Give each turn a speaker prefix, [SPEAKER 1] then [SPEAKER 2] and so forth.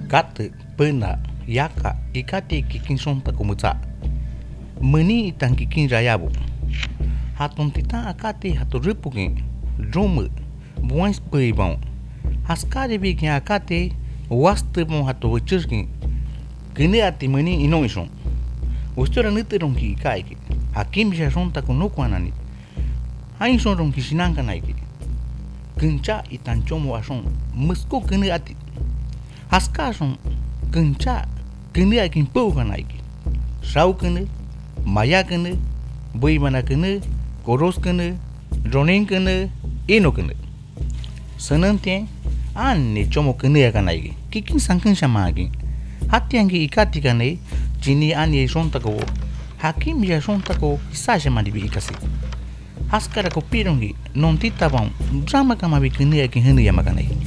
[SPEAKER 1] Kata pena yaka ikati kikin sonta kumutsa. Meni itang kikin rayabu. Hatun tita akati hatu ripukin drumu buans peibang. Haskari bikin akati waste mo hatu wachirkin. Kini ati meni inoison. Ustora niterong ki ikaiki. Hakim bisa sonta kunukuanani. Hain sonrong ki sinangka naiki. Kenca itan chomo ason mesko kini ati. Haskason kenca kini akin pouka naiki. Sau kini, maya kini, bui mana kini, koros kini, droning kini, ino kini. Senentien anne chomo kini akan naiki. Kikin sangkin sama akin. Hati angki ikati kane jini ani sonta ko hakim ya sonta ko isa mandi bi ikasi. Haskara ko pirongi non tita bang drama kama bi kini akin hini ya makanai.